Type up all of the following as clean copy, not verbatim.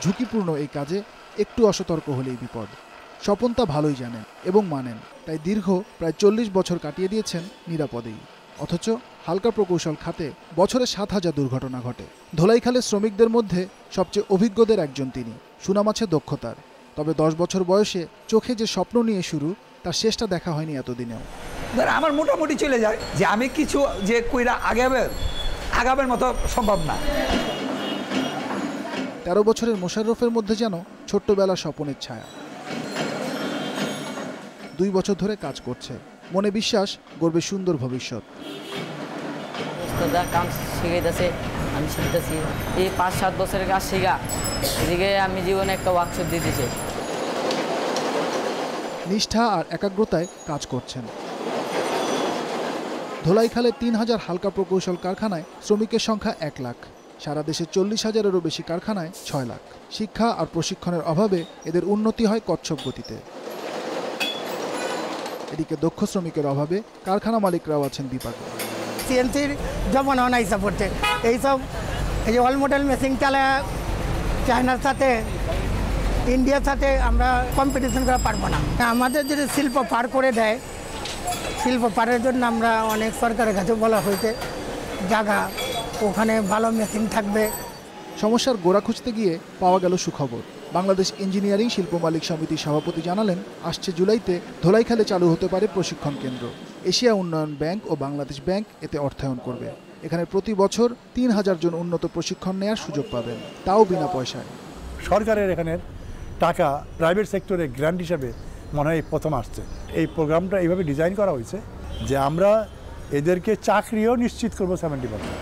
ঝুঁকিপূর্ণ এই কাজে একটু অসতর্ক হলেই বিপদ। স্বপন তা ভালোই জানেন এবং মানেন, তাই দীর্ঘ প্রায় 40 বছর কাটিয়ে দিয়েছেন নিরাপদেই। অথচ হালকা প্রকৌশল খাতে বছরে 7,000 দুর্ঘটনা ঘটে। ধোলাইখালের শ্রমিকদের মধ্যে সবচেয়ে অভিজ্ঞদের একজন তিনি। সুনাম আছে দক্ষতার, তবে 10 বছর বয়সে চোখে যে স্বপ্ন নিয়ে শুরু, তার শেষটা দেখা হয়নি এতদিনেও। আমার মোটামুটি চলে যায় যে আমি কিছু যে কইরা আগাবের মতো সম্ভব না। 13 বছরের মোশাররফের মধ্যে যেন ছোট্টবেলার স্বপনের ছায়া। 2 বছর ধরে কাজ করছে, মনে বিশ্বাস গড়বে সুন্দর ভবিষ্যৎ। কাম শিখাইতেছে, আমি শিখতেছি। এই 5-7 বছরের কাজ শিখা এদিকে আমি জীবনে একটা ওয়ার্কশপ দিতেছি। নিষ্ঠা আর একাগ্রতায় কাজ করছেন। ধোলাইখালে 3000 হালকা প্রকৌশল কারখানায় শ্রমিকের সংখ্যা 1 লাখ। সারা দেশে 40,000-এরও বেশি কারখানায় 6 লাখ। শিক্ষা আর প্রশিক্ষণের অভাবে এদের উন্নতি হয় কচ্ছপ গতিতে। এদিকে দক্ষ শ্রমিকের অভাবে কারখানা মালিকরাও আছেন বিপাকে। সিএনসির জমানো নাই সাপোর্টে, এইসব এই যে অল মডেল মেশিন চালায় চায়নার সাথে ইন্ডিয়ার সাথে আমরা কম্পিটিশন করা পারবো না। আমাদের যদি শিল্প পার করে দেয়, শিল্প পারের জন্য আমরা অনেক সরকারের কাছে বলা হয়েছে জায়গা, ওখানে ভালো মেশিন থাকবে। সমস্যার গোড়া খুঁজতে গিয়ে পাওয়া গেল সুখবর। বাংলাদেশ ইঞ্জিনিয়ারিং শিল্প মালিক সমিতির সভাপতি জানালেন, আসছে জুলাইতে ধোলাইখালে চালু হতে পারে প্রশিক্ষণ কেন্দ্র। এশিয়া উন্নয়ন ব্যাংক ও বাংলাদেশ ব্যাংক এতে অর্থায়ন করবে। এখানে প্রতি বছর 3000 জন উন্নত প্রশিক্ষণ নেওয়ার সুযোগ পাবেন, তাও বিনা পয়সায়। সরকারের এখানে টাকা প্রাইভেট সেক্টরে গ্র্যান্ট হিসাবে মনে হয় প্রথম আসছে। এই প্রোগ্রামটা এইভাবে ডিজাইন করা হয়েছে যে আমরা এদেরকে চাকরিও নিশ্চিত করবো 70%।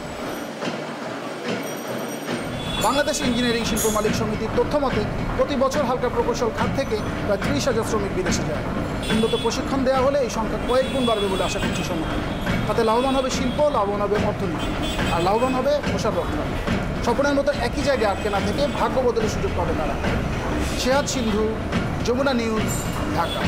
বাংলাদেশ ইঞ্জিনিয়ারিং শিল্প মালিক সমিতির তথ্য মতে প্রতি বছর হালকা প্রকৌশল খাত থেকে প্রায় 30,000 শ্রমিক বিদেশে যায়। উন্নত প্রশিক্ষণ দেওয়া হলে এই সংখ্যা কয়েক গুণ বাড়বে বলে আশা করছে সংগঠন। তাতে লাভবান হবে শিল্প, লাভবান হবে অর্থনীতি, আর লাভবান হবে মোশাররফরা। স্বপনের মতো একই জায়গায় আটকে না থেকে ভাগ্য বদলের সুযোগ পাবে তারা। সেহাত সিন্ধু, যমুনা নিউজ, ঢাকা।